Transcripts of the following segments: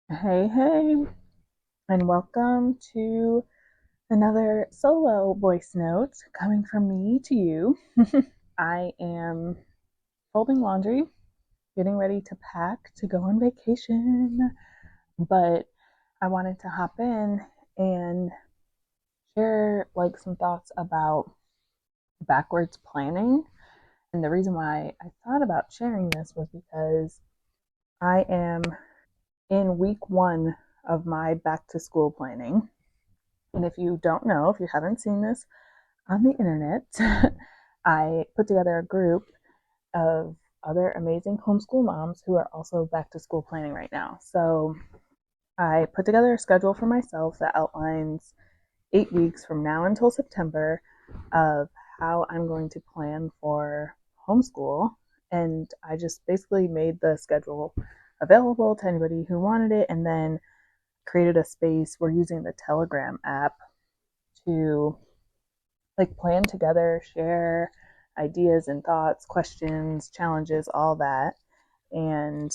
Hey, hey, and welcome to another solo voice note coming from me to you. I am folding laundry, getting ready to pack to go on vacation, but I wanted to hop in and share some thoughts about backwards planning. And the reason why I thought about sharing this was because I am in week one of my back to school planning. And if you don't know, if you haven't seen this on the internet, I put together a group of other amazing homeschool moms who are also back to school planning right now. So I put together a schedule for myself that outlines 8 weeks from now until September of how I'm going to plan for homeschool. And I just basically made the schedule available to anybody who wanted it and then created a space. We're using the Telegram app to plan together, share ideas and thoughts, questions, challenges, all that. And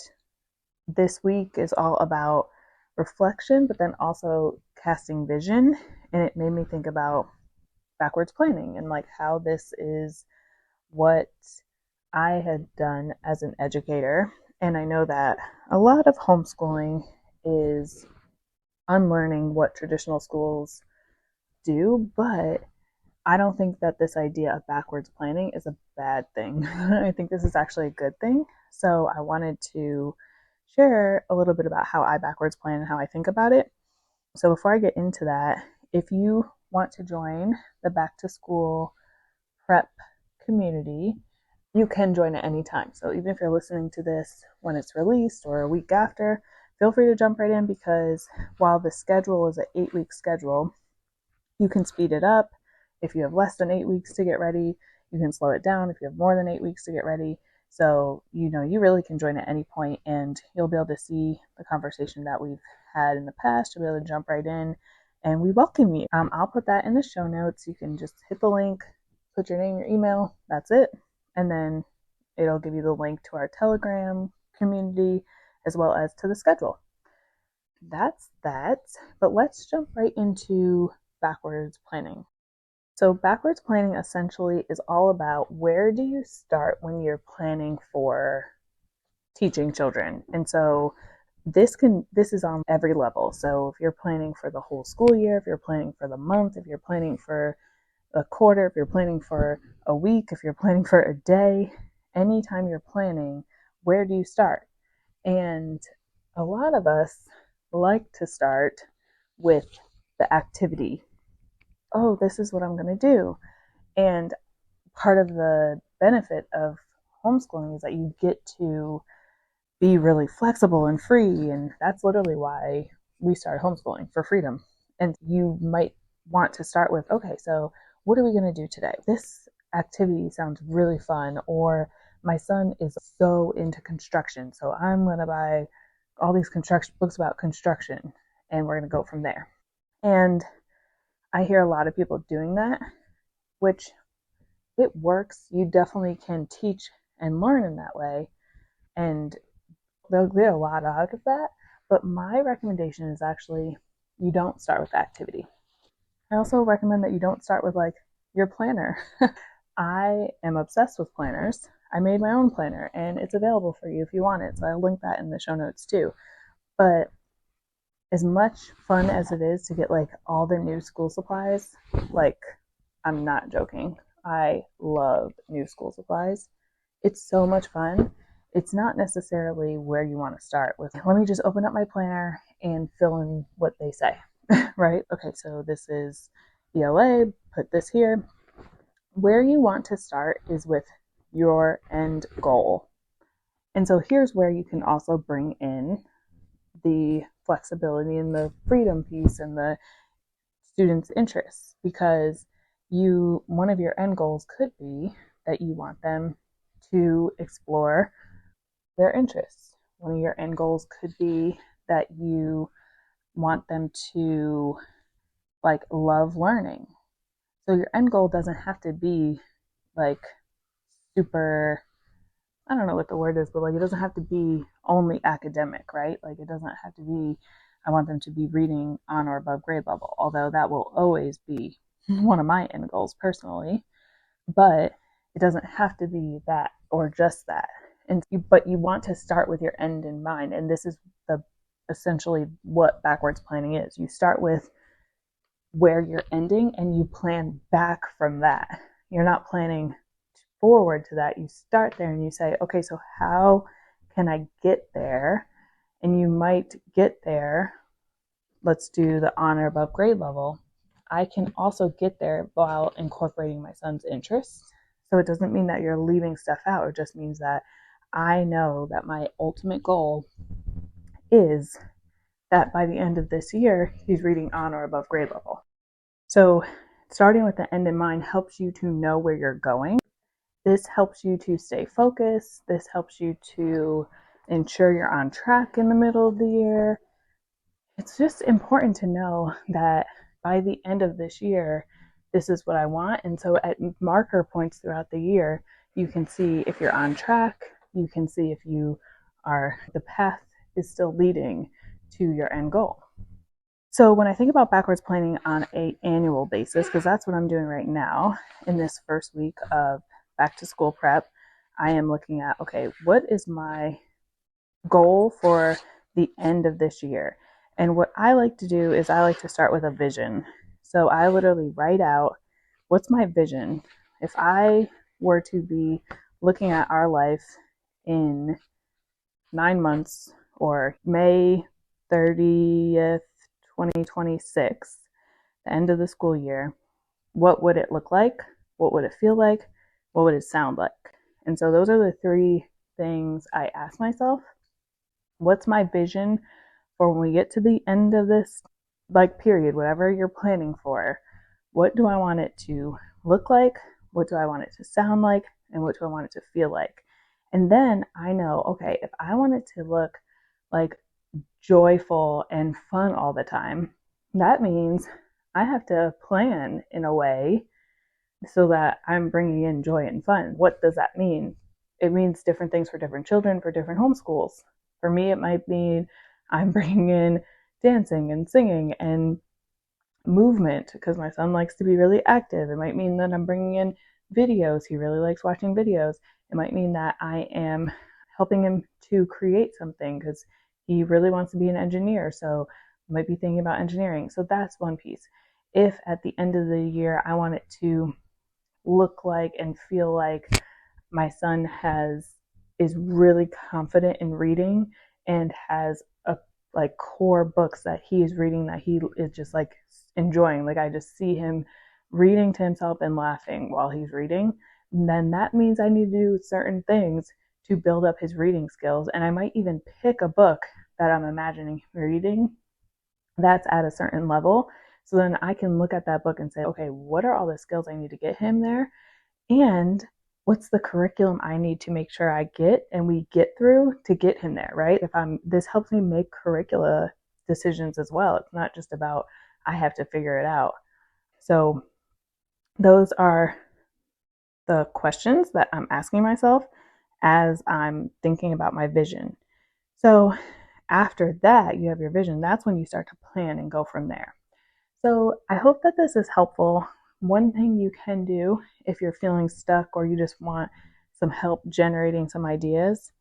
this week is all about reflection, but then also casting vision. And it made me think about backwards planning and how this is what I had done as an educator. And I know that a lot of homeschooling is unlearning what traditional schools do, but I don't think that this idea of backwards planning is a bad thing. I think this is actually a good thing. So I wanted to share a little bit about how I backwards plan and how I think about it. So before I get into that, if you want to join the back to school prep community, you can join at any time. So even if you're listening to this when it's released or a week after, feel free to jump right in because while the schedule is an 8 week schedule, you can speed it up. If you have less than 8 weeks to get ready, you can slow it down if you have more than 8 weeks to get ready. So, you really can join at any point and you'll be able to see the conversation that we've had in the past. You'll be able to jump right in and we welcome you. I'll put that in the show notes. You can just hit the link, put your name, your email, that's it. And then it'll give you the link to our Telegram community as well as to the schedule. That's that. But let's jump right into backwards planning. So, backwards planning essentially is all about where do you start when you're planning for teaching children. And so this is on every level. So, if you're planning for the whole school year, if you're planning for the month, if you're planning for a quarter, if you're planning for a week, if you're planning for a day, anytime you're planning, where do you start? And a lot of us like to start with the activity. Oh, this is what I'm going to do. And part of the benefit of homeschooling is that you get to be really flexible and free. And that's literally why we started homeschooling, for freedom. And you might want to start with, okay, so what are we going to do today? This activity sounds really fun. Or my son is so into construction. So I'm going to buy all these construction books about construction and we're going to go from there. And I hear a lot of people doing that, which it works. You definitely can teach and learn in that way, and they'll get a lot out of that. But my recommendation is actually you don't start with activity. I also recommend that you don't start with your planner. I am obsessed with planners. I made my own planner and it's available for you if you want it. So I'll link that in the show notes too. But as much fun as it is to get all the new school supplies, like I'm not joking. I love new school supplies. It's so much fun. It's not necessarily where you want to start with. Let me just open up my planner and fill in what they say, right? Okay, so this is ELA, put this here. Where you want to start is with your end goal. And so here's where you can also bring in the flexibility and the freedom piece and the students' interests because one of your end goals could be that you want them to explore their interests. One of your end goals could be that you want them to love learning. So your end goal doesn't have to be like super I don't know what the word is, but like it doesn't have to be only academic, right? Like it doesn't have to be, I want them to be reading on or above grade level, although that will always be one of my end goals personally. But it doesn't have to be that or just that. But you want to start with your end in mind. And this is the essentially what backwards planning is. You start with where you're ending and you plan back from that. You're not planning forward to that. You start there and you say, okay, so how can I get there? And you might get there. Let's do the honor above grade level. I can also get there while incorporating my son's interests. So it doesn't mean that you're leaving stuff out. It just means that I know that my ultimate goal is that by the end of this year, he's reading on or above grade level. So starting with the end in mind helps you to know where you're going. This helps you to stay focused. This helps you to ensure you're on track in the middle of the year. It's just important to know that by the end of this year, this is what I want. And so at marker points throughout the year, you can see if you're on track. You can see if the path is still leading to your end goal. So when I think about backwards planning on an annual basis, because that's what I'm doing right now in this first week of back to school prep, I am looking at, okay, what is my goal for the end of this year? And what I like to do is I like to start with a vision. So I literally write out, what's my vision? If I were to be looking at our life in 9 months or May 30th, 2026, the end of the school year, what would it look like? What would it feel like? What would it sound like? And so those are the three things I ask myself. What's my vision for when we get to the end of this period, whatever you're planning for? What do I want it to look like? What do I want it to sound like? And what do I want it to feel like? And then I know, okay, if I want it to look like joyful and fun all the time, that means I have to plan in a way so that I'm bringing in joy and fun. What does that mean? It means different things for different children, for different homeschools. For me, it might mean I'm bringing in dancing and singing and movement because my son likes to be really active. It might mean that I'm bringing in videos. He really likes watching videos. It might mean that I am helping him to create something because he really wants to be an engineer. So I might be thinking about engineering. So that's one piece. If at the end of the year I want it to look like and feel like my son is really confident in reading and has a core books that he is reading that he is just enjoying. Like I just see him reading to himself and laughing while he's reading. And then that means I need to do certain things to build up his reading skills. And I might even pick a book that I'm imagining reading that's at a certain level. So then I can look at that book and say, okay, what are all the skills I need to get him there? And what's the curriculum I need to make sure I get and we get through to get him there, right? This helps me make curricula decisions as well. It's not just about I have to figure it out. So those are the questions that I'm asking myself as I'm thinking about my vision. So after that, you have your vision. That's when you start to plan and go from there. So I hope that this is helpful. One thing you can do if you're feeling stuck or you just want some help generating some ideas,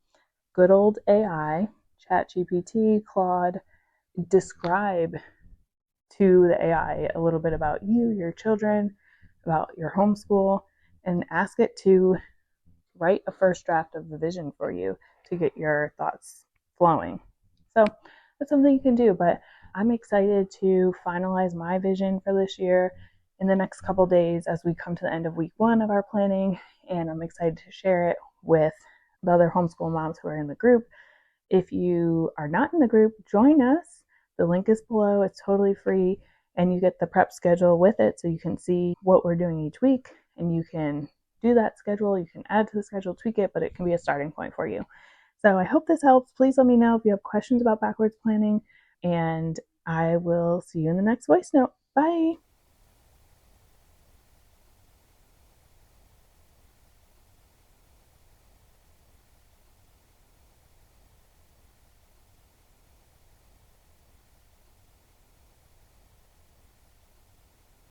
good old AI, ChatGPT, Claude, describe to the AI a little bit about you, your children, about your homeschool, and ask it to write a first draft of the vision for you to get your thoughts flowing. So that's something you can do, but I'm excited to finalize my vision for this year in the next couple days as we come to the end of week 1 of our planning, and I'm excited to share it with the other homeschool moms who are in the group. If you are not in the group, join us. The link is below. It's totally free, and you get the prep schedule with it so you can see what we're doing each week, and you can do that schedule. You can add to the schedule, tweak it, but it can be a starting point for you. So I hope this helps. Please let me know if you have questions about backwards planning, and I will see you in the next voice note. Bye.